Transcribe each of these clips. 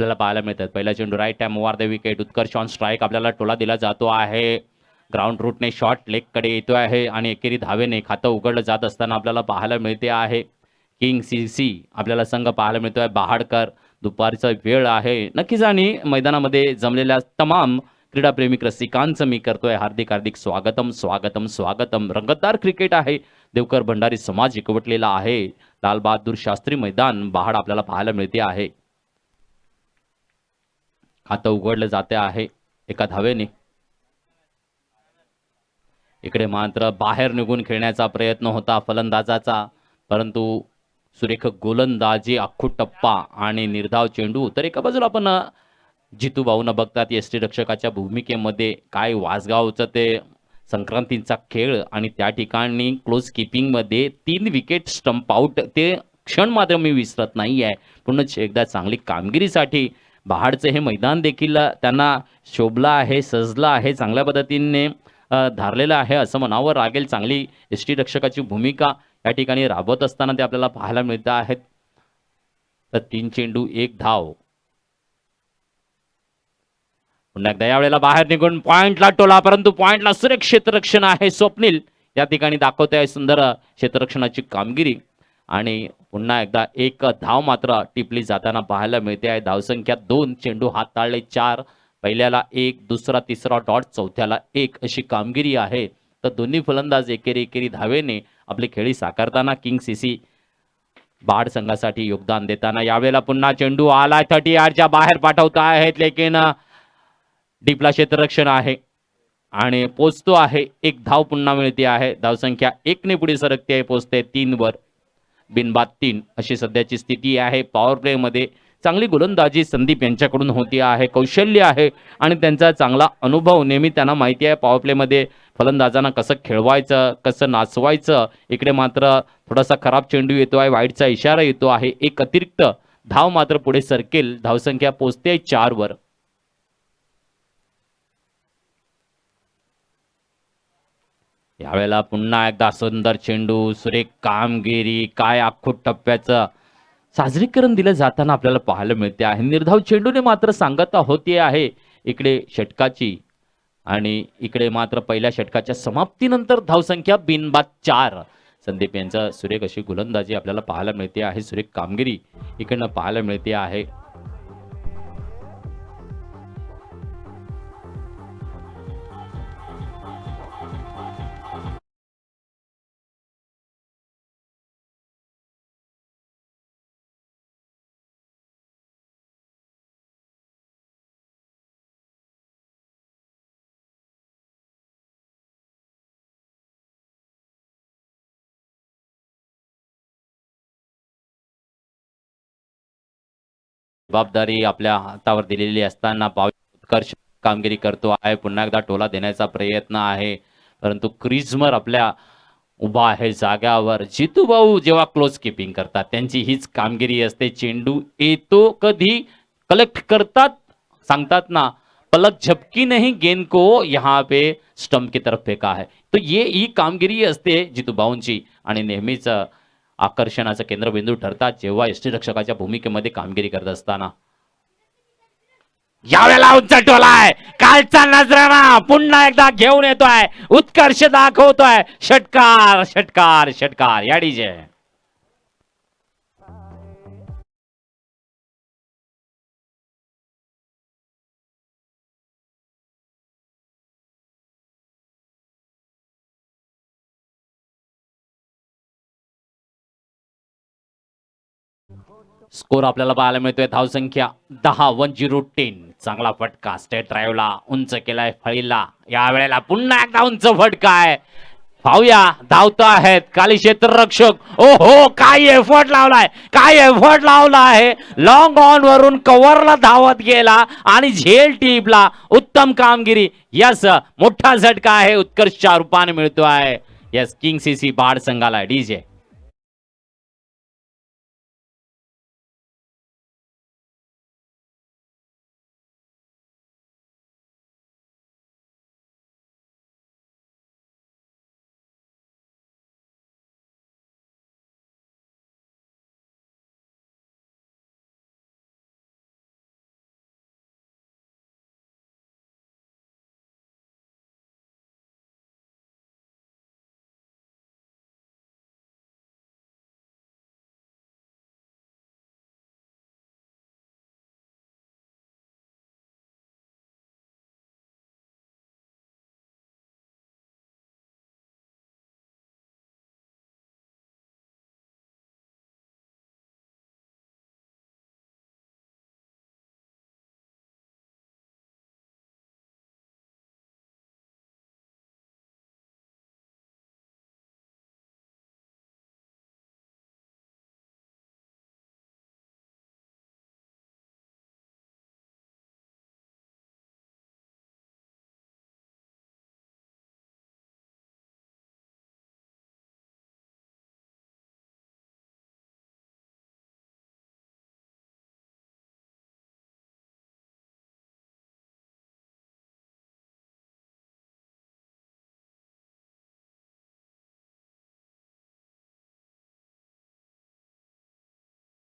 आपल्याला पाहायला मिळतात. पहिला चेंडू right time over the wicket, Utkarsh on strike, आपल्याला टोला दिला जातो आहे. ग्राउंड रूटने शॉट लेगकडे येतो आहे आणि एकेरी धावेने खातं उघडलं जात असताना आपल्याला पाहायला मिळते आहे किंग सीसी आपल्याला संघ पाहायला मिळतोय बहाडकर. दुपारचा वेळ आहे नक्कीच आणि मैदानामध्ये जमलेल्या तमाम क्रीडाप्रेमी रसिकांचं मी करतोय हार्दिक हार्दिक स्वागतम स्वागतम स्वागतम. रंगतदार क्रिकेट आहे. देवकर भंडारी समाज एकवटलेला आहे. लाल बहादूर शास्त्री मैदान बहाड आपल्याला पाहायला मिळते आहे. खातं उघडलं जाते आहे एका धावेने. इकडे मात्र बाहेर निघून खेळण्याचा प्रयत्न होता फलंदाजाचा, परंतु सुरेख गोलंदाजी, आखू टप्पा आणि निर्धाव चेंडू. तर एका बाजूला आपण जितू भाऊ न बघतात यष्टीरक्षकाच्या भूमिकेमध्ये काय वासगावचं ते संक्रांतीचा खेळ आणि त्या ठिकाणी क्लोज किपिंगमध्ये 3 विकेट स्टंप आउट ते क्षण मात्र मी विसरत नाही आहे. पुन्हा एकदा चांगली कामगिरीसाठी बहाडचं हे मैदान देखील त्यांना शोभलं आहे, सजलं आहे, चांगल्या पद्धतीने धारलेलं आहे असं म्हणावं लागेल. चांगली यष्टीरक्षकाची भूमिका या ठिकाणी राबवत असताना ते आपल्याला पाहायला मिळत आहेत. तर 3 चेंडू 1 धाव. पुन्हा एकदा यावेळेला बाहेर निघून पॉइंटला टोला, परंतु पॉइंटला सुरेख क्षेत्ररक्षण आहे. स्वप्नील या ठिकाणी दाखवते आहे सुंदर क्षेत्ररक्षणाची कामगिरी आणि पुन्हा एकदा एक धाव मात्र टिपली जाताना पाहायला मिळते आहे. धावसंख्या 2, चेंडू हाताळले 4, पहिल्याला 1, दुसरा तिसरा डॉट, चौथ्याला 1 अशी कामगिरी आहे. तर दोन्ही फलंदाज एकेरी एकेरी धावेने आपली खेळी साकारताना किंग सीसी बाड संघासाठी योगदान देताना यावेळेला पुन्हा चेंडू आलाय 30 यार्डच्या बाहेर पाठवत आहेत, लेकिन डीपला क्षेत्ररक्षण आहे आणि पोचतो आहे. एक धाव पुन्हा मिळते आहे. धावसंख्या 1 ने पुढे सरकते आहे, पोचते 3 वर. बिनबाद 3 अशी सध्याची स्थिती आहे. पॉवर प्ले मध्ये चांगली गोलंदाजी संदीप यांच्याकडून होती आहे. कौशल्य आहे आणि त्यांचा चांगला अनुभव. नेहमी त्यांना माहिती आहे पॉवर प्ले मध्ये फलंदाजांना कसं खेळवायचं, कसं नाचवायचं. इकडे मात्र थोडासा खराब चेंडू येतो आहे, वाईटचा इशारा येतो आहे. एक अतिरिक्त धाव मात्र पुढे सरकेल. धावसंख्या पोचते 4 वर. यावेळेला पुन्हा एकदा सुंदर चेंडू, सुरेख कामगिरी, काय आखूड टप्प्याचं साजरीकरण दिलं जाताना आपल्याला पाहायला मिळते आहे. निर्धाव चेंडूने मात्र सांगता होती आहे इकडे षटकाची आणि इकडे मात्र पहिल्या षटकाच्या समाप्तीनंतर धावसंख्या बिनबाद 4. संदीप यांचा सुरेख अशी गोलंदाजी आपल्याला पाहायला मिळते आहे. सुरेख कामगिरी इकडनं पाहायला मिळते आहे. जबाबदारी आपल्या हातावर दिलेली असताना उत्कर्ष कामगिरी करतो आहे. पुन्हा एकदा टोला देण्याचा प्रयत्न आहे, परंतु क्रीजवर आपल्या उभा आहे जाग्यावर. जितू भाऊ जेव्हा क्लोज किपिंग करतात त्यांची हीच कामगिरी असते. चेंडू येतो कधी कलेक्ट करतात, सांगतात ना पलक झपकी नहीं गेंद को यहाँ पे स्टंप की तरफ फेका है. तो ये ही कामगिरी असते जितू भाऊंची आणि नेहमीच आकर्षणाचा केंद्रबिंदू ठरतात जेव्हा यष्टीरक्षकाच्या भूमिकेमध्ये कामगिरी करत असताना. यावेळेला उंच टोलाय, कालचा नजराना पुन्हा एकदा घेऊन येतोय, उत्कर्ष दाखवतोय. षटकार षटकार षटकार या डीजे. स्कोर आपल्याला पाहायला मिळतोय. धावसंख्या 10 चांगला फटका स्टेट ड्राईव्हला उंच केलाय फळीला. यावेळेला पुन्हा एकदा उंच फटका आहे. पाहूया धावत आहेत खाली क्षेत्ररक्षक. ओहो काय एफर्ट लावलाय, काय एफर्ट लावला आहे. लॉंग ऑन वरून कव्हरला धावत गेला आणि झेल टीपला उत्तम कामगिरी. यस मोठा झटका आहे उत्कर्षच्या रूपाने मिळतो आहे. यस किंग सीसी बाड संघाला डीजे.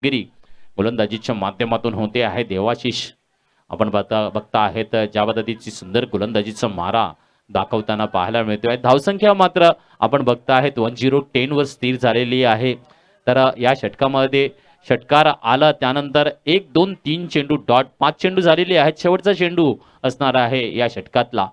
गिरी गोलंदाजीच्या माध्यमातून होते आहे. देवाशिष आपण बघता आहेत ज्या पद्धतीची सुंदर गोलंदाजीचा मारा दाखवताना पाहायला मिळतोय. धावसंख्या मात्र आपण बघता आहेत 1010 वर स्थिर झालेली आहे. तर या षटकामध्ये षटकार आला त्यानंतर 1 2 3 चेंडू डॉट 5 चेंडू झालेले आहेत. शेवटचा चेंडू असणार आहे या षटकातला.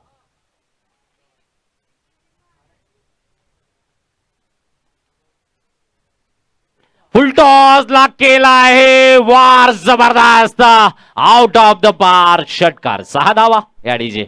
फुलटॉस ला केला आहे वार जबरदस्त आउट ऑफ द पार्क षटकार 6 धावा या डीजे.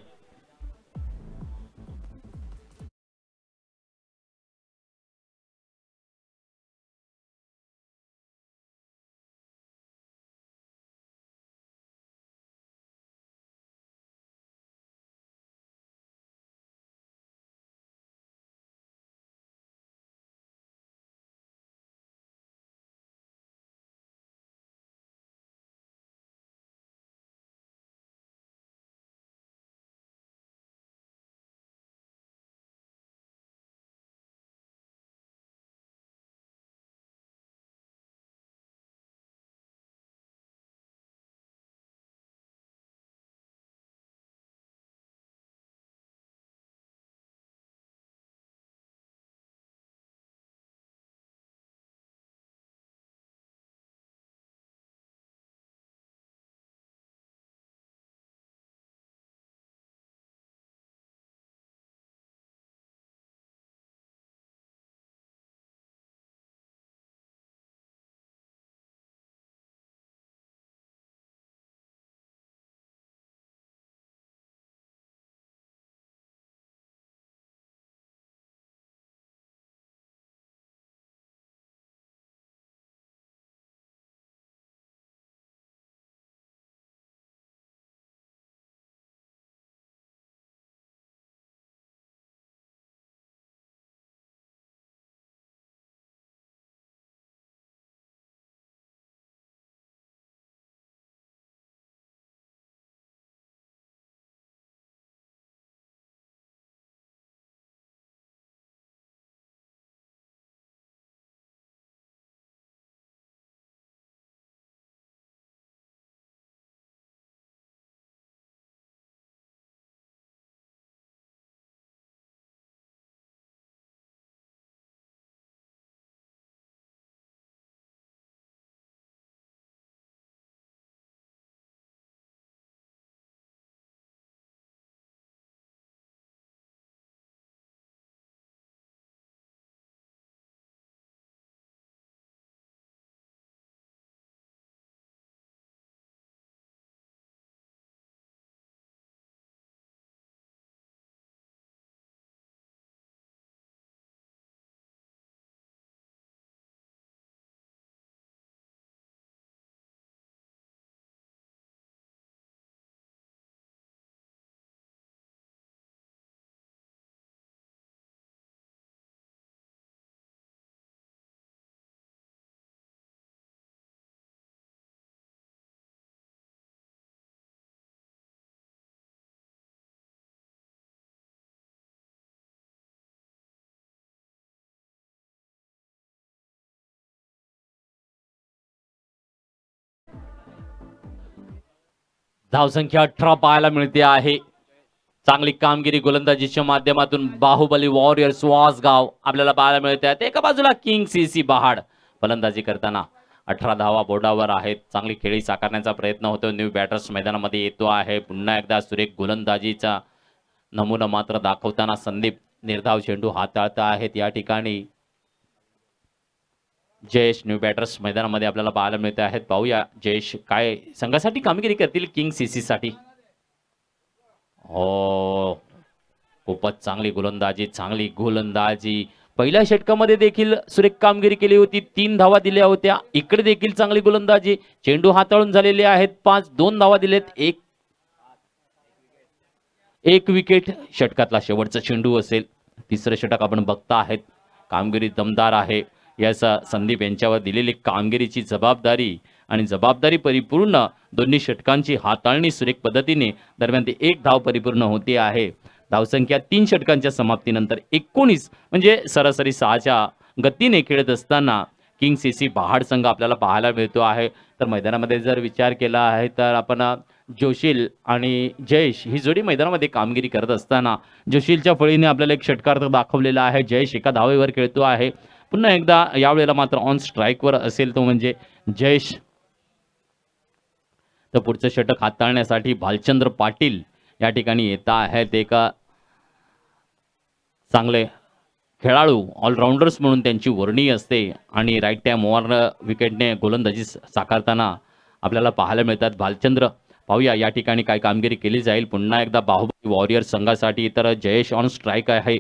धावसंख्या 18 पाहायला मिळते आहे. चांगली कामगिरी गोलंदाजीच्या माध्यमातून बाहुबली वॉरियर्स वासगाव आपल्याला पाहायला मिळते आहेत. एका बाजूला किंग सीसी बहाड फलंदाजी करताना 18 धावा बोर्डावर आहेत. चांगली खेळी साकारण्याचा प्रयत्न होतो. न्यू बॅटर्स मैदानामध्ये येतो आहे. पुन्हा एकदा सुरेख गोलंदाजीचा नमुना मात्र दाखवताना संदीप निर्धाव चेंडू हाताळत आहेत. या ठिकाणी जयेश न्यू बॅटर्स मैदानामध्ये आपल्याला पाहायला मिळते आहेत. पाहूया जयेश काय संघासाठी कामगिरी करतील किंग सीसी साठी. हो, खूपच चांगली गोलंदाजी पहिल्या षटकामध्ये देखील सुरेख कामगिरी केली होती. 3 धावा दिल्या होत्या. इकडे देखील चांगली गोलंदाजी. चेंडू हाताळून झालेले आहेत 5. 2 धावा दिलेत. एक विकेट. षटकातला शेवटचा चेंडू असेल. तिसरं षटक आपण बघता आहेत. कामगिरी दमदार आहे. याचा संदीप यांच्यावर दिलेली कामगिरीची जबाबदारी परिपूर्ण दोन्ही षटकांची हाताळणी सुरेख पद्धतीने दरम्यान ते 1 धाव परिपूर्ण होते आहे. धावसंख्या 3 षटकांच्या समाप्तीनंतर 19 म्हणजे सरासरी 6च्या गतीने खेळत असताना किंग सीसी बहाड संघ आपल्याला पाहायला मिळतो आहे. तर मैदानामध्ये जर विचार केला आहे तर आपण जोशील आणि जयेश ही जोडी मैदानामध्ये कामगिरी करत असताना जोशीलच्या फळीने आपल्याला एक षटकार दाखवलेला आहे. जयेश एका धावेवर खेळतो आहे. पुन्हा एकदा यावेळेला मात्र ऑन स्ट्राईकवर असेल तो म्हणजे जयेश. तर पुढचं षटक हाताळण्यासाठी भालचंद्र पाटील या ठिकाणी येत आहेत. एक चांगले खेळाडू ऑलराऊंडर्स म्हणून त्यांची वर्णी असते आणि राईट टाइम ओव्हर विकेटने गोलंदाजी साकारताना आपल्याला पाहायला मिळतात. भालचंद्र पाहूया या ठिकाणी काय कामगिरी केली जाईल. पुन्हा एकदा बाहुबली वॉरियर संघासाठी तर जयेश ऑन स्ट्राईक आहे.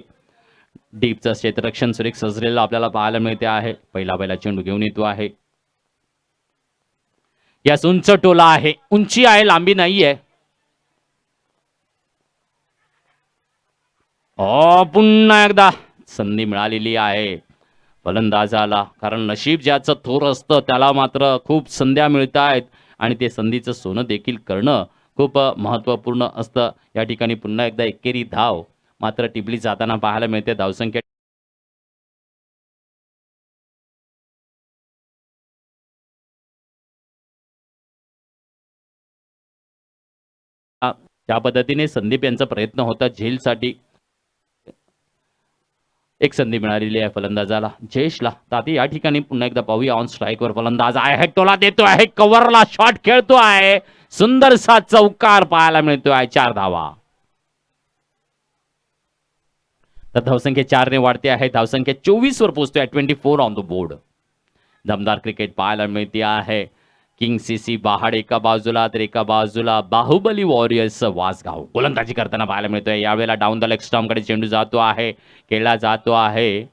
डीपचं क्षेत्ररक्षण सुरेख सजलेलं आपल्याला पाहायला मिळते आहे. पहिला चेंडू घेऊन येतो आहे. यास उंच टोला आहे, उंची आहे, लांबी नाहीये. पुन्हा एकदा संधी मिळालेली आहे फलंदाजाला, कारण नशीब ज्याचं थोर असतं त्याला मात्र खूप संध्या मिळत आहेत आणि ते संधीचं सोनं देखील करणं खूप महत्त्वपूर्ण असतं. या ठिकाणी पुन्हा एकदा एकेरी धाव मात्र टिपली जाताना पाहायला मिळते. धावसंख्या त्या पद्धतीने संदीप यांचा प्रयत्न होता झेलसाठी. एक संधी मिळालेली आहे फलंदाजाला जयेशला. ताती या ठिकाणी पुन्हा एकदा पाहूया ऑन स्ट्राईकवर फलंदाज आहे. टोला देतो आहे, कव्हरला शॉट खेळतो आहे, सुंदरसा चौकार पाहायला मिळतो आहे. 4 धावा. तर धावसंख्या 4 ने वाढते आहे. धावसंख्या 24 वर पोहोचतोय. 24 ऑन द बोर्ड. दमदार क्रिकेट पाहायला मिळते आहे. किंग सीसी बहाड एका बाजूला तर एका बाजूला बाहुबली वॉरियर्स वासगाव गोलंदाजी करताना पाहायला मिळतोय. यावेळेला डाऊन द लेग स्टंपकडे चेंडू जातो आहे, खेळला जातो आहे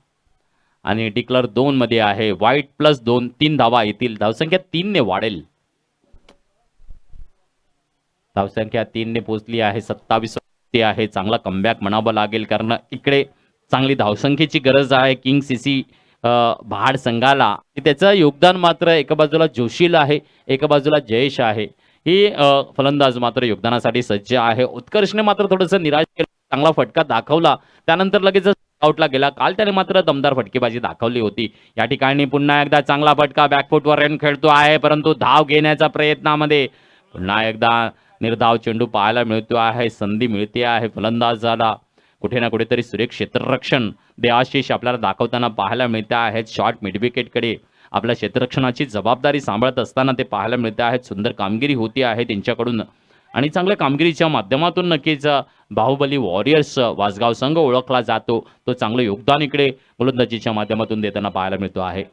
आणि डिक्लर 2 मध्ये आहे. व्हाईट प्लस 2 3 धावा येतील. धावसंख्या 3 ने वाढेल. धावसंख्या 3 ने पोहोचली आहे. 27 आहे. चांगला कमबॅक म्हणावं लागेल कारण इकडे चांगली धावसंख्येची गरज आहे किंग सीसी बहाड संघाला. त्याचं योगदान मात्र एका बाजूला जोशील आहे, एका बाजूला जयेश आहे. ही फलंदाज मात्र योगदानासाठी सज्ज आहे. उत्कर्षने मात्र थोडंसं निराश केलं, चांगला फटका दाखवला, त्यानंतर लगेच आउटला गेला. काल त्याने मात्र दमदार फटकेबाजी दाखवली होती. या ठिकाणी पुन्हा एकदा चांगला फटका बॅकफुटवर रन खेळतो आहे, परंतु धाव घेण्याच्या प्रयत्नामध्ये पुन्हा एकदा निर्धाव चेंडू पाहायला मिळतो आहे. संधी मिळते आहे फलंदाजाला. कुठे ना कुठेतरी सुरेख क्षेत्ररक्षण देवाशिष आपल्याला दाखवताना पाहायला मिळते आहेत. शॉर्ट मिड विकेटकडे आपल्या क्षेत्ररक्षणाची जबाबदारी सांभाळत असताना ते पाहायला मिळते आहेत. सुंदर कामगिरी होती आहे त्यांच्याकडून आणि चांगल्या कामगिरीच्या माध्यमातून नक्कीच बाहुबली वॉरियर्स वासगाव संघ ओळखला जातो. तो चांगलं योगदान इकडे गोलंदाजीच्या माध्यमातून देताना पाहायला मिळतो आहे.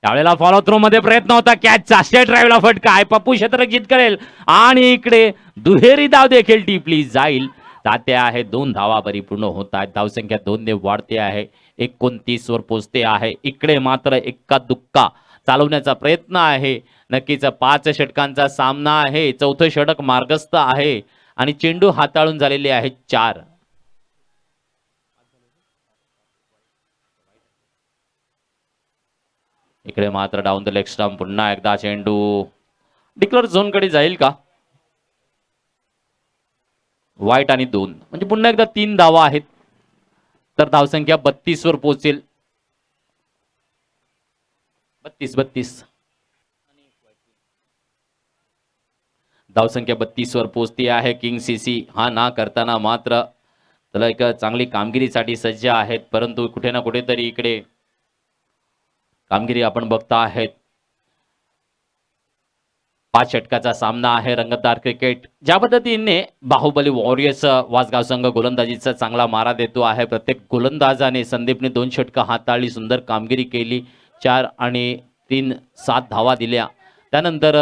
त्यावेळेला फॉलो थ्रो मध्ये प्रयत्न होता कॅचचा. स्टेट ड्राईव्हला फटका आहे. पप्पू क्षेत्ररक्षित करेल आणि इकडे दुहेरी धाव देखील टिपली जाईल. ताते आहे 2 धावा परिपूर्ण होत आहेत. धावसंख्या 2 ने वाढते आहे. 29 वर पोहोचते आहे. इकडे मात्र एक्का दुक्का चालवण्याचा प्रयत्न आहे. नक्कीच 5 षटकांचा सामना आहे. चौथं षटक मार्गस्थ आहे आणि चेंडू हाताळून झालेले आहेत 4. इकडे मात्र डाऊन द लेग स्टंप. पुन्हा एकदा चेंडू डिक्लर झोन कडे जाईल का? व्हाईट आणि 2 म्हणजे पुन्हा एकदा 3 धावा आहेत. तर धावसंख्या 32 वर पोहोचेल. 32 धावसंख्या 32 वर पोहोचती आहे. किंग सीसी हा ना करताना मात्र त्याला एक चांगली कामगिरीसाठी सज्ज आहेत, परंतु कुठे ना कुठेतरी इकडे कामगिरी आपण बघता आहेत. 5 षटकाचा सामना आहे. रंगतदार क्रिकेट ज्या पद्धतीने बाहुबली वॉरियर्स वासगाव संघ गोलंदाजीचा चांगला मारा देतो आहे. प्रत्येक गोलंदाजाने संदीपने 2 षटकं हाताळली, सुंदर कामगिरी केली. 4 आणि 3 7 धावा दिल्या. त्यानंतर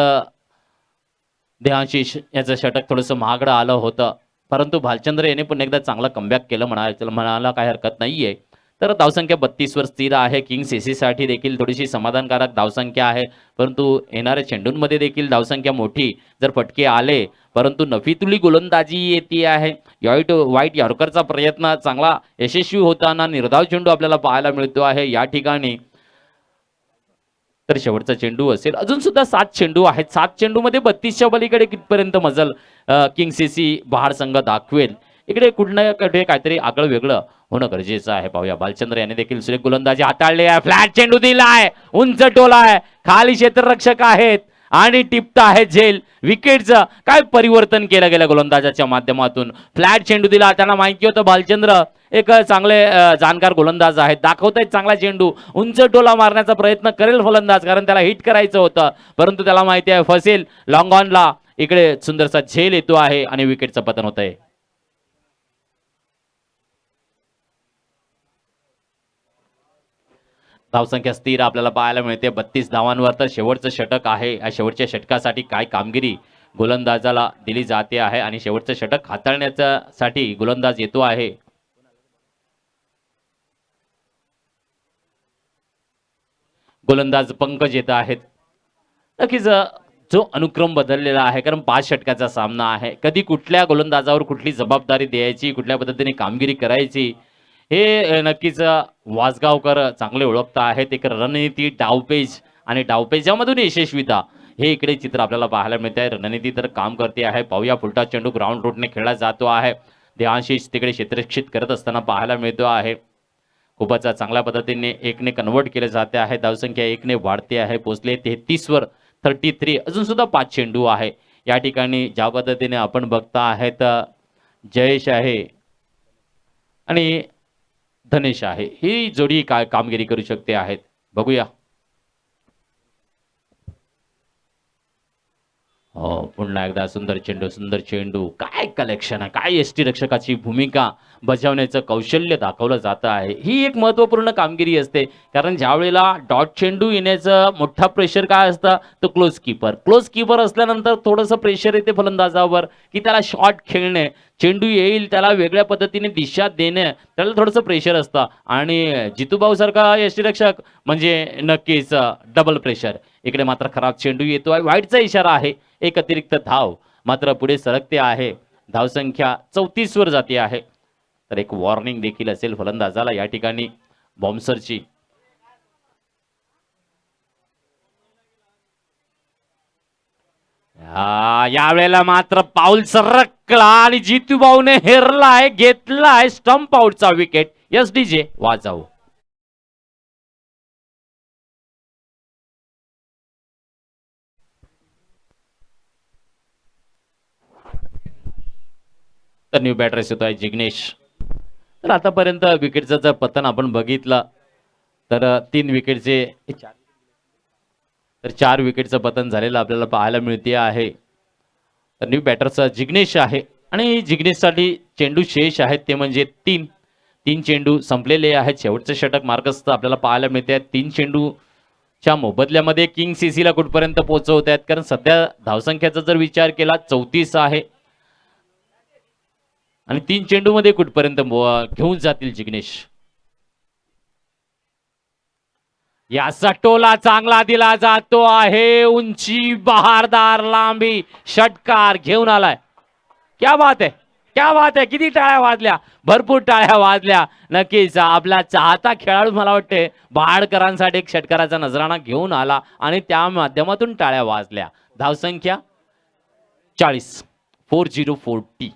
देहांशीष याचं षटक थोडंसं महागडं आलं होतं, परंतु भालचंद्र याने पण एकदा चांगला कमबॅक केलं म्हणायला काही हरकत नाहीये. तर धावसंख्या 32 वर स्थिर आहे. किंग सीसीसाठी देखील थोडीशी समाधानकारक धावसंख्या आहे, परंतु येणाऱ्या चेंडूंमध्ये देखील धावसंख्या मोठी जर फटके आले, परंतु नफीतुली गोलंदाजी येते आहे. व्हाईट यॉर्करचा प्रयत्न चांगला यशस्वी होताना निर्धाव चेंडू आपल्याला पाहायला मिळतो आहे या ठिकाणी. तर शेवटचा चेंडू असेल. अजून सुद्धा 7 चेंडू आहेत. 7 चेंडू मध्ये 32च्या पलीकडे कितपर्यंत मजल किंग सीसी बहाड संघ दाखवेल इकडे कुठलं कुठे काहीतरी आगळं वेगळं होणं गरजेचं आहे. पाहूया भालचंद्र याने देखील सुरेख गोलंदाजी हाताळली आहे. फ्लॅट चेंडू दिलाय, उंच टोला आहे, खाली क्षेत्ररक्षक आहेत आणि टिपता आहे झेल. विकेटचं काय परिवर्तन केलं गेलं गोलंदाजाच्या माध्यमातून. फ्लॅट चेंडू दिला, त्यांना माहिती होतं भालचंद्र एक चांगले जाणकार गोलंदाज आहेत, दाखवतायत चांगला चेंडू, उंच टोला मारण्याचा प्रयत्न करेल फलंदाज, कारण त्याला हिट करायचं होतं, परंतु त्याला माहिती आहे फसेल. लॉंग ऑनला इकडे सुंदरसा झेल येतो आहे आणि विकेटचं पतन होत आहे. धावसंख्या स्थिर आपल्याला पाहायला मिळते 32 धावांवर. तर शेवटचं षटक आहे, या शेवटच्या षटकासाठी काय कामगिरी गोलंदाजाला दिली जाते आहे आणि शेवटचं षटक हाताळण्यासाठी गोलंदाज येतो आहे. गोलंदाज पंकज येत आहेत. नक्कीच जो अनुक्रम बदललेला आहे, कारण 5 षटकाचा सामना आहे, कधी कुठल्या गोलंदाजावर कुठली जबाबदारी द्यायची, कुठल्या पद्धतीने कामगिरी करायची, हे नक्कीच वासगावकर चांगले ओळखता आहेत. एक रणनीती, डावपेच आणि डावपेचामधून यशस्वीता, हे इकडे चित्र आपल्याला पाहायला मिळत आहे. रणनीती तर काम करते आहे. पाहूया फुलटा चेंडू ग्राउंड रूटने खेळला जातो आहे. देवांशिष तिकडे क्षेत्ररक्षित करत असताना पाहायला मिळतो आहे. खूपच चांगल्या पद्धतीने 1 ने कन्वर्ट केले जाते आहे. धावसंख्या 1 ने वाढते आहे, पोहोचले 33 वर 33. अजून सुद्धा 5 चेंडू आहे. या ठिकाणी ज्या पद्धतीने आपण बघता आहेत, जयेश आहे आणि धनेश आहे, ही जोडी काय कामगिरी करू शकते आहेत, बघूया. हो, पुन्हा एकदा सुंदर चेंडू, काय कलेक्शन आहे, काय यष्टी रक्षकाची भूमिका बजावण्याचं कौशल्य दाखवलं जातं आहे. ही एक महत्त्वपूर्ण कामगिरी असते, कारण ज्या वेळेला डॉट चेंडू येण्याचं मोठा प्रेशर काय असतं, तो क्लोज कीपर असल्यानंतर थोडंसं प्रेशर येते फलंदाजावर, की त्याला शॉट खेळणे, चेंडू येईल त्याला वेगळ्या पद्धतीने दिशा देणे, त्याला थोडंसं प्रेशर असतं. आणि जितूभाऊ सारखा यष्टीरक्षक म्हणजे नक्कीच डबल प्रेशर. इकडे मात्र खराब चेंडू येतो आहे, वाईटचा इशारा आहे. एक अतिरिक्त धाव मात्र पुढे सरकते आहे. धावसंख्या 34 वर जाते आहे. तर एक वॉर्निंग देखील असेल फलंदाजाला या ठिकाणी बॉम्सरची. यावेळेला मात्र पाऊल सरकला आणि जितूभाऊने हेरलाय, घेतलाय स्टंप आउटचा विकेट. SDJ वाजाऊ. तर न्यू बॅटर्स येतो आहे जिग्नेश. तर आतापर्यंत विकेटचं जर पतन आपण बघितलं तर 3 विकेटचे तर 4 विकेटचं पतन झालेलं आपल्याला पाहायला मिळते आहे. तर न्यू बॅटर्स जिग्नेश आहे आणि जिग्नेशसाठी चेंडू शेष आहेत, ते म्हणजे 3 चेंडू संपलेले आहेत. शेवटचं षटक मार्गस्थ आपल्याला पाहायला मिळते आहे. 3 चेंडूच्या मोबदल्यामध्ये किंग सीसीला कुठपर्यंत पोहोचवत आहेत, कारण सध्या धावसंख्येचा जर विचार केला 34 आहे आणि 3 चेंडू मध्ये कुठपर्यंत घेऊन जातील जिग्नेश. याचा टोला चांगला दिला जातो आहे, उंची, बहारदार, लांबी, षटकार घेऊन आलाय. क्या बात है, क्या बात है. किती टाळ्या वाजल्या, भरपूर टाळ्या वाजल्या. नक्कीच आपला चाहता खेळाडू मला वाटते बहाडकरांसाठी एक षटकाराचा नजराणा घेऊन आला आणि त्या माध्यमातून टाळ्या वाजल्या. धावसंख्या 40, 4040.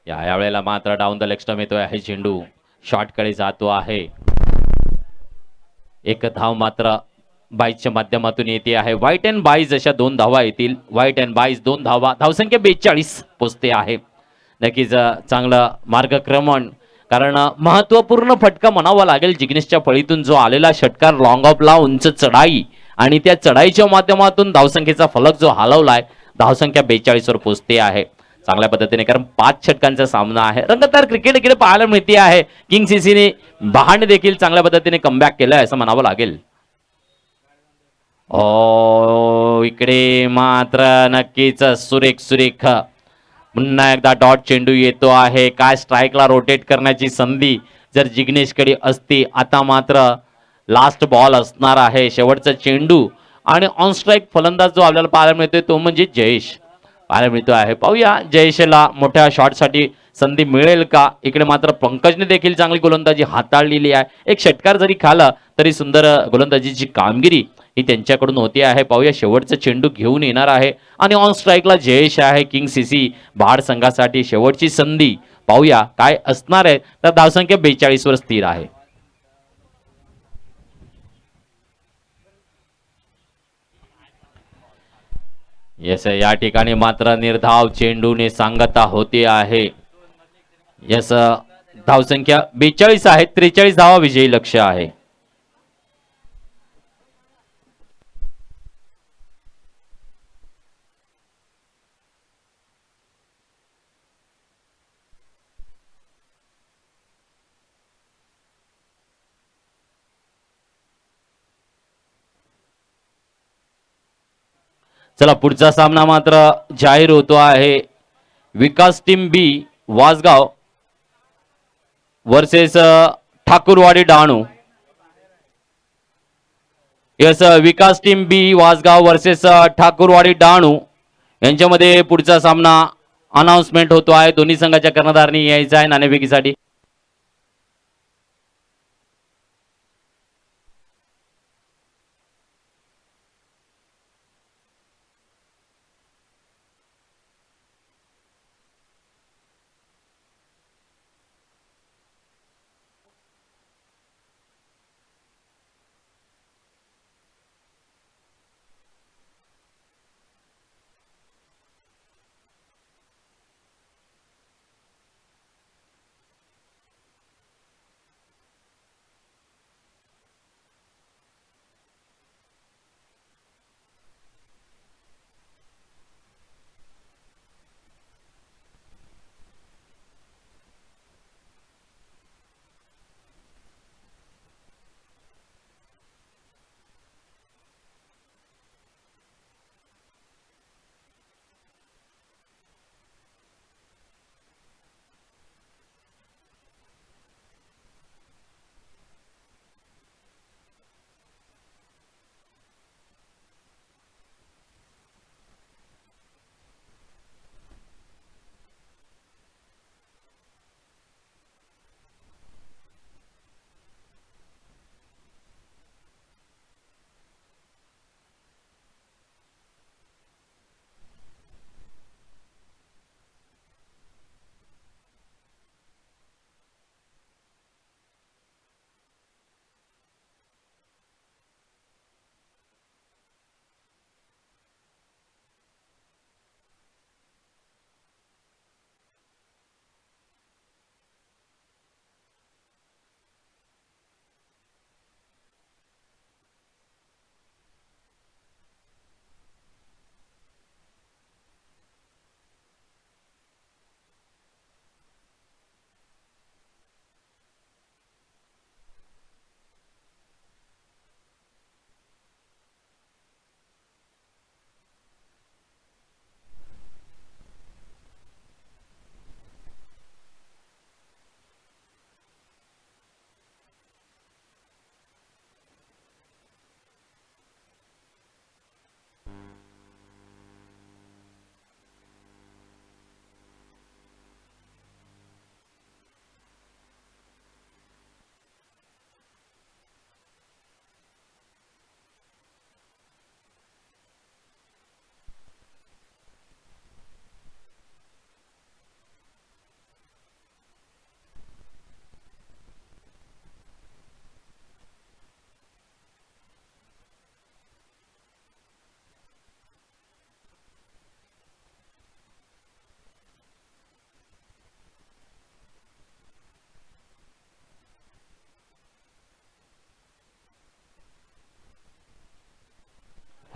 या वेळेला मात्र डाऊन द लेग स्टंप येतोय आहे चेंडू, शॉटकडे जातो आहे. एक धाव मात्र बाईजच्या माध्यमातून येते आहे. व्हाईट अँड बाईज अशा 2 धावा येतील. व्हाईट अँड बाईज 2 धावा. धावसंख्या 42 पोचते आहे. नक्कीच चांगलं मार्गक्रमण, कारण महत्वपूर्ण फटका म्हणावा लागेल जिग्नेशच्या फळीतून जो आलेला षटकार, लॉंग ऑफला उंच चढाई आणि त्या चढाईच्या माध्यमातून धावसंख्येचा फलक जो हलवलाय, धावसंख्या 42 वर पोचते आहे चांगल्या पद्धतीने, कारण 5 षटकांचा सामना आहे. रंगतदार क्रिकेट इकडे पाहायला मिळते आहे. किंग सीसीने बहाने देखील चांगल्या पद्धतीने कमबॅक केलंय असं म्हणावं लागेल. इकडे मात्र नक्कीच सुरेख पुन्हा एकदा डॉट चेंडू येतो आहे. काय स्ट्राईकला रोटेट करण्याची संधी जर जिग्नेशकडे असती. आता मात्र लास्ट बॉल असणार आहे, शेवटचा चेंडू आणि ऑन स्ट्राईक फलंदाज जो आपल्याला पाहायला मिळतोय तो म्हणजे जयेश पाहायला मिळतो आहे. पाहूया जयेशला मोठ्या शॉटसाठी संधी मिळेल का. इकडे मात्र पंकजने देखील चांगली गोलंदाजी हाताळलेली आहे. एक षटकार जरी खाला तरी सुंदर गोलंदाजीची कामगिरी ही त्यांच्याकडून होती आहे. पाहूया शेवटचा चेंडू घेऊन येणार आहे आणि ऑन स्ट्राईकला जयेश आहे किंग सीसी भाड संघासाठी शेवटची संधी. पाहूया काय असणार आहे. तर धावसंख्या 42 वर स्थिर आहे. येस या ठिकाणी मात्र निर्धाव चेंडूने सांगता होते आहे. येस धावसंख्या 42 आहे. 43 धावा विजयी लक्ष्य आहे. चला पुढचा सामना मात्र जाहीर होतो आहे. विकास टीम बी वासगाव वर्सेस ठाकूरवाडी डहाणू. यस विकास टीम बी वासगाव वर्सेस ठाकूरवाडी डहाणू यांच्यामध्ये पुढचा सामना अनाउन्समेंट होतो आहे. दोन्ही संघाच्या कर्णधारांनी यायचा आहे नाणेफेकीसाठी.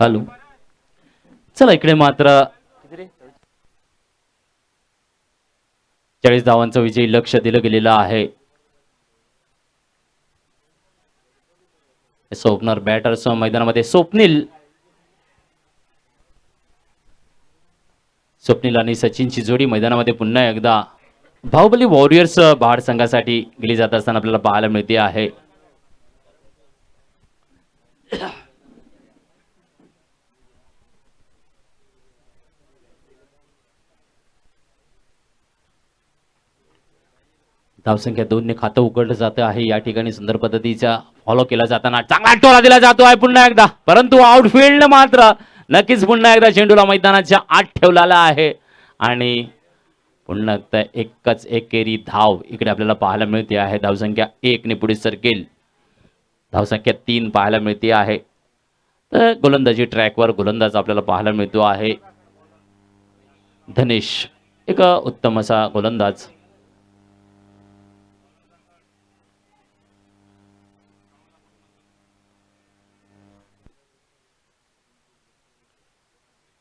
हॅलो चला इकडे मात्र 40 धावांचं विजयी लक्ष दिलं गेलेलं आहे. ओपनर बॅटर्स मैदानामध्ये स्वप्नील आणि सचिनची जोडी मैदानामध्ये पुन्हा एकदा बाहुबली वॉरियर्स भाड संघासाठी गेली जात असताना आपल्याला पाहायला मिळते आहे. धावसंख्या 2 ने खातं उघडलं जातं आहे. या ठिकाणी सुंदर पद्धतीच्या फॉलो केला जाताना चांगला टोला दिला जातो आहे पुन्हा एकदा, परंतु आउटफील्ड मात्र नक्कीच पुन्हा एकदा चेंडूला मैदानाच्या आत ठेवलेला आहे आणि पुन्हा एकदा एकच एकेरी धाव इकडे आपल्याला पाहायला मिळते आहे. धावसंख्या 1 ने पुढे सरकेल. धावसंख्या 3 पाहायला मिळते आहे. तर गोलंदाजी ट्रॅकवर गोलंदाज आपल्याला पाहायला मिळतो आहे धनेश, एक उत्तम असा गोलंदाज.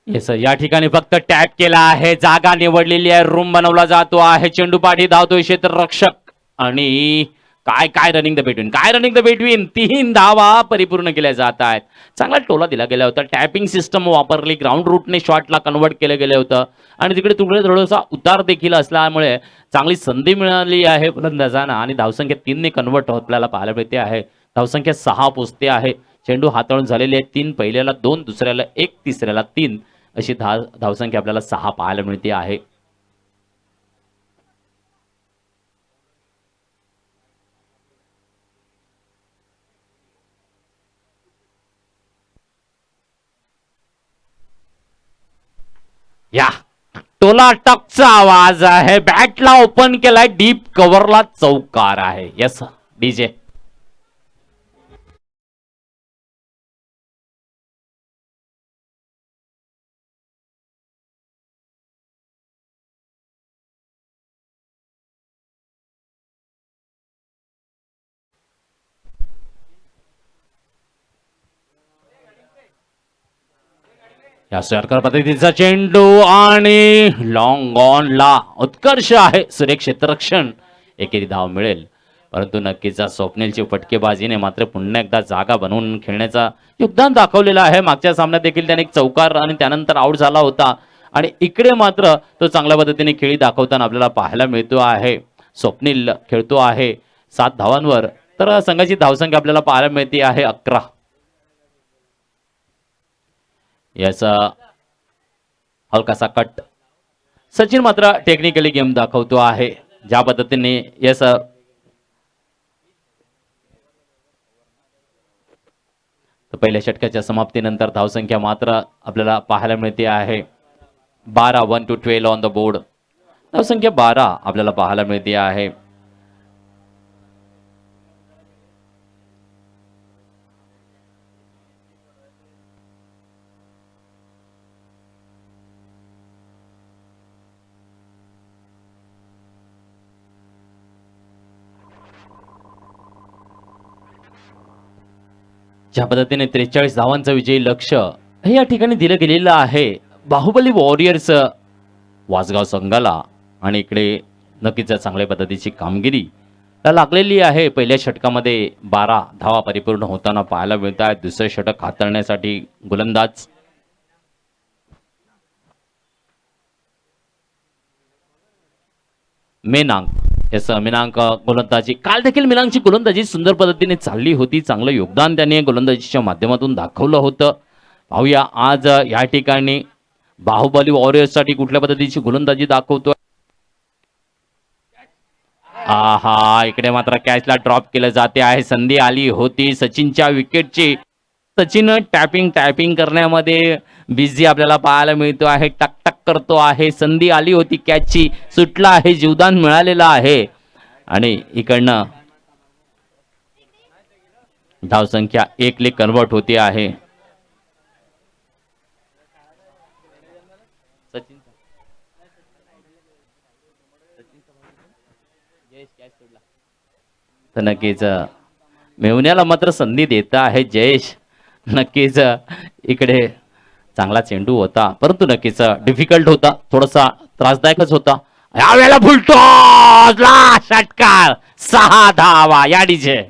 येस, या ठिकाणी फक्त टॅप केला आहे, जागा निवडलेली आहे, रूम बनवला जातो आहे, चेंडू पाठी धावतोय क्षेत्ररक्षक आणि काय काय रनिंग द बिटवीन, काय रनिंग द बिटवीन, 3 धावा परिपूर्ण केल्या जात आहेत. चांगला टोला दिला गेला होता, टॅपिंग सिस्टम वापरली, ग्राउंड रूटने शॉटला कन्वर्ट केलं गेलं होतं आणि तिकडे तुकडे थोडासा उतार देखील असल्यामुळे चांगली संधी मिळाली आहे फलंदाजांना आणि धावसंख्या 3 ने कन्वर्ट आपल्याला पाहायला मिळते आहे. धावसंख्या 6 पोचते आहे. चेंडू हाताळून झालेले आहे 3, पहिल्याला 2, दुसऱ्याला 1, तिसऱ्याला 3 अशी धावसंख्या आपल्याला 6 पाहायला मिळते आहे. या टोला टकचा आवाज आहे, बॅटला ओपन केलाय, डीप कव्हरला चौकार आहे. Yes DJ. या सरकार पद्धतीचा चेंडू आणि लॉंग ऑन ला उत्कर्ष आहे, सुरेख क्षेत्ररक्षण, एकेरी धाव मिळेल. परंतु नक्कीच स्वप्नीलची फटकेबाजीने मात्र पुन्हा एकदा जागा बनवून खेळण्याचा योगदान दाखवलेलं आहे. मागच्या सामन्यात देखील त्याने एक चौकार आणि त्यानंतर आउट झाला होता आणि इकडे मात्र तो चांगल्या पद्धतीने खेळी दाखवताना आपल्याला पाहायला मिळतो आहे. स्वप्नील खेळतो आहे 7 धावांवर, तर संघाची धावसंख्या आपल्याला पाहायला मिळते आहे 11. याचा हलकासा कट. सचिन मात्र टेक्निकली गेम दाखवतो आहे ज्या पद्धतीने. यस, पहिल्या षटकाच्या समाप्तीनंतर धावसंख्या मात्र आपल्याला पाहायला मिळते आहे 12. 1 to 12 ऑन द बोर्ड. धावसंख्या 12 आपल्याला पाहायला मिळते आहे. ज्या पद्धतीने 43 धावांचं विजयी लक्ष हे या ठिकाणी दिलं गेलेलं आहे बाहुबली वॉरियर्स वासगाव संघाला आणि इकडे नक्कीच चांगल्या पद्धतीची कामगिरी लागलेली आहे. पहिल्या षटकामध्ये 12 धावा परिपूर्ण होताना पाहायला मिळत आहे. दुसरे षटक हाताळण्यासाठी गोलंदाज मेनांक. यस, मेनांक गोलंदाजी. काल देखील मेनांकची गोलंदाजी सुंदर पद्धतीने चालली होती, चांगलं योगदान त्याने गोलंदाजीच्या माध्यमातून दाखवलं होतं. पाहूया आज या ठिकाणी बाहुबली वॉरियर्स साठी कुठल्या पद्धतीची गोलंदाजी दाखवतो. आहा, इकडे मात्र कॅचला ड्रॉप केलं जाते आहे. संधी आली होती सचिनच्या विकेटची. सचिन टॅपिंग टॅपिंग करण्यामध्ये बिझी आपल्याला पाहायला मिळतो आहे. टक टक करतो आहे. संधी आली होती कॅचची, सुटला आहे, जीवदान मिळालेलं आहे आणि इकडनं धावसंख्या 1 ले कन्वर्ट होते आहे. तर नक्कीच मेवण्याला मात्र संधी देत आहे जयेश. नक्कीच इकडे चांगला चेंडू होता, परंतु नक्कीच डिफिकल्ट होता, थोडासा त्रासदायकच होता. यावेळेला फुलटो षटकार, 6 धावा या डीजे.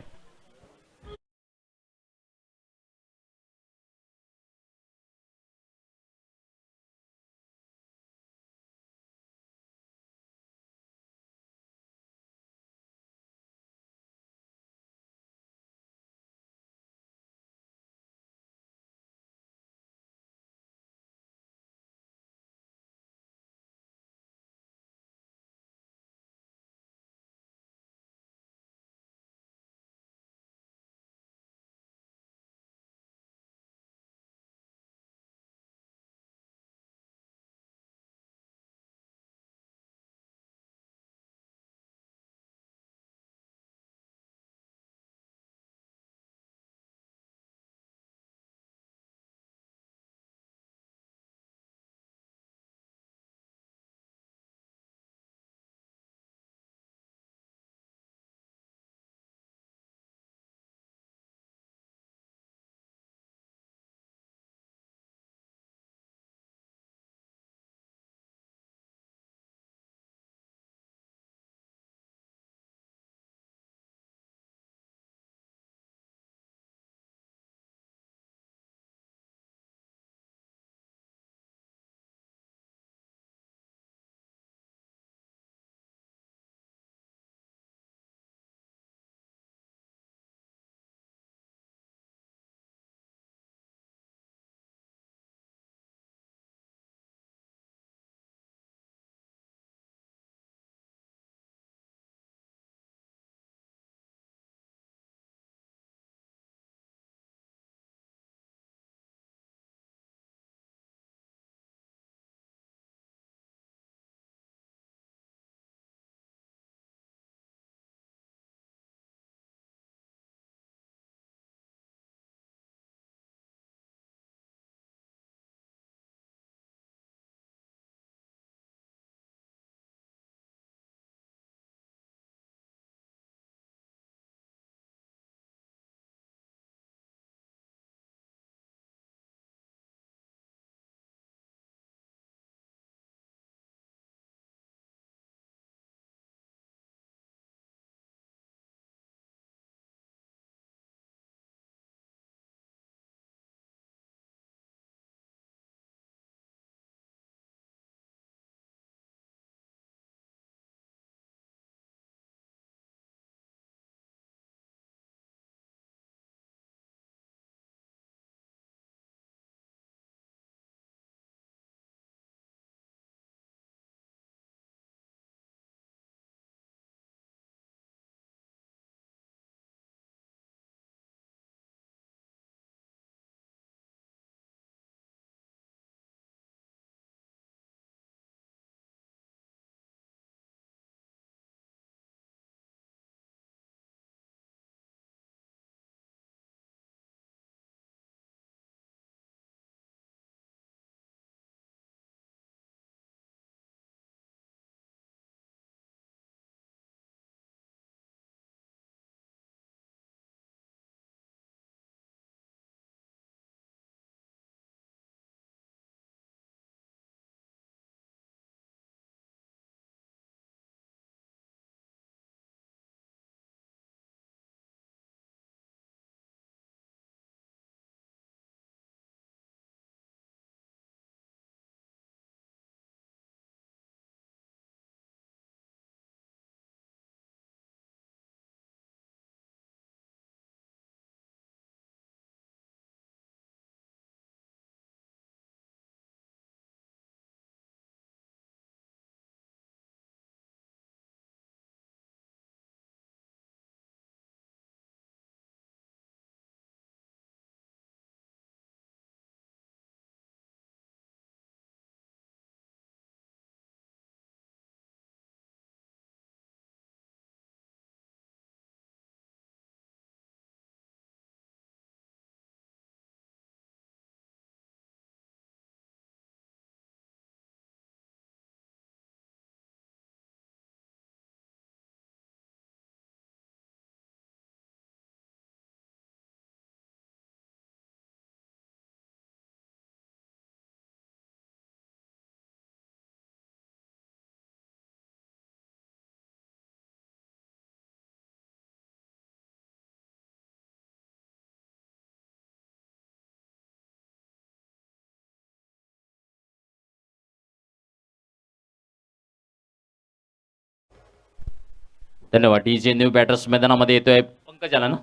धन्यवाद. ही जे न्यू बॅटर्स मैदानामध्ये येतोय पंकज आला ना.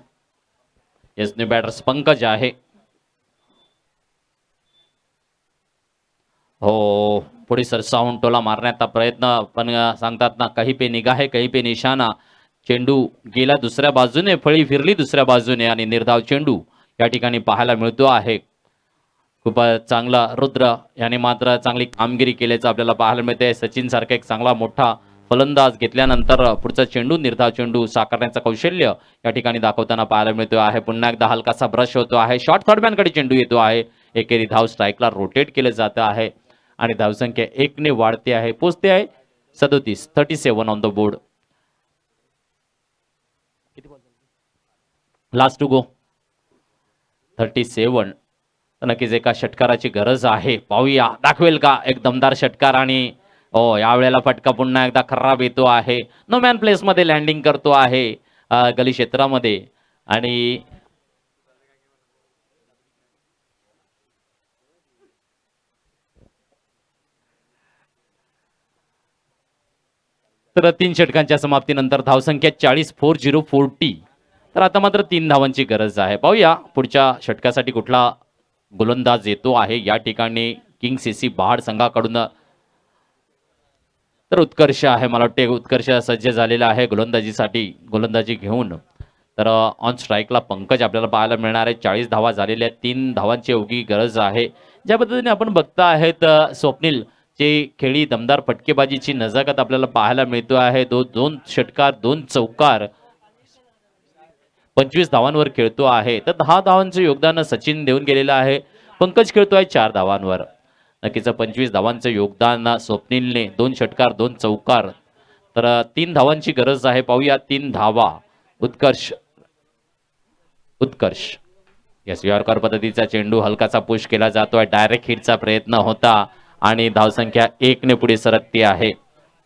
येस, न्यू बॅटर्स पंकज आहे. हो, पुढे सरसावून टोला मारण्याचा प्रयत्न, पण सांगतात ना, काही पे निगाह काही पे निशाणा. चेंडू गेला दुसऱ्या बाजूने, फळी फिरली दुसऱ्या बाजूने आणि निर्धाव चेंडू या ठिकाणी पाहायला मिळतो आहे. खूप चांगला रुद्र याने मात्र चांगली कामगिरी केल्याचं आपल्याला पाहायला मिळते. सचिन सारखा एक चांगला मोठा फलंदाज घेतल्यानंतर पुढचा चेंडू निर्धाव चेंडू साकारण्याचं कौशल्य या ठिकाणी दाखवताना पाहायला मिळतो आहे. पुन्हा एकदा हलकासा ब्रश होतो आहे. शॉर्ट थर्डमॅनकडे चेंडू येतो आहे. एकेरी धाव स्ट्राईकला रोटेट केलं जातं आहे आणि धावसंख्या 1 ने वाढते आहे, पोचते आहे 37 on the board. Last two go 37. नक्कीच एका षटकाराची गरज आहे. पाहूया दाखवेल का एक दमदार षटकार. आणि हो, यावेळेला फटका पुन्हा एकदा खराब येतो आहे. नो मॅन प्लेस मध्ये लँडिंग करतो आहे गली क्षेत्रामध्ये. आणि तर 3 षटकांच्या समाप्तीनंतर धावसंख्या 40 तर आता मात्र 3 धावांची गरज आहे. पाहूया पुढच्या षटकासाठी कुठला गोलंदाज येतो आहे. या ठिकाणी किंग सीसी बहाड संघाकडून तर उत्कर्ष आहे. मला वाटते उत्कर्ष सज्ज झालेला आहे गोलंदाजीसाठी, गोलंदाजी घेऊन. तर ऑन स्ट्राईकला पंकज आपल्याला पाहायला मिळणार आहे. 40 धावा झालेल्या, 3 धावांची एवढी गरज आहे. ज्या पद्धतीने आपण बघता आहेत स्वप्नील चे खेळी दमदार फटकेबाजीची नजाकत आपल्याला पाहायला मिळतो आहे. 2 षटकार 2 चौकार 25 धावांवर खेळतो आहे. तर 10 धावांचं योगदान सचिन देऊन गेलेलं आहे. पंकज खेळतोय 4 धावांवर. नक्कीच 25 धावांचं योगदान स्वप्नीलने, 2 षटकार 2 चौकार. तर 3 धावांची गरज आहे. पाहूया 3 धावा. उत्कर्ष यस, यॉर्कर पद्धतीचा चेंडू हलकाचा पुश केला जातोय. डायरेक्ट हिटचा प्रयत्न होता आणि धावसंख्या 1 ने पुढे सरकते आहे.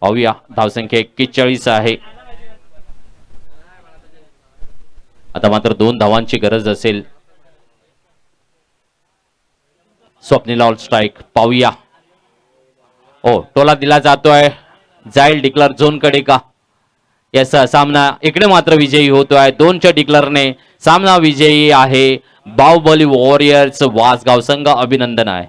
पाहूया धावसंख्या 41 आहे. आता मात्र 2 धावांची गरज असेल. Swapnil all strike. पाहूया, ओ टोला दिला जातोय. जाईल डिक्लर झोन कडे का? यस, सामना इकडे मात्र विजयी होतोय. 2च्या डिक्लरने सामना विजयी आहे. बाहुबली वॉरियर्स वासगाव संघ. अभिनंदन आहे.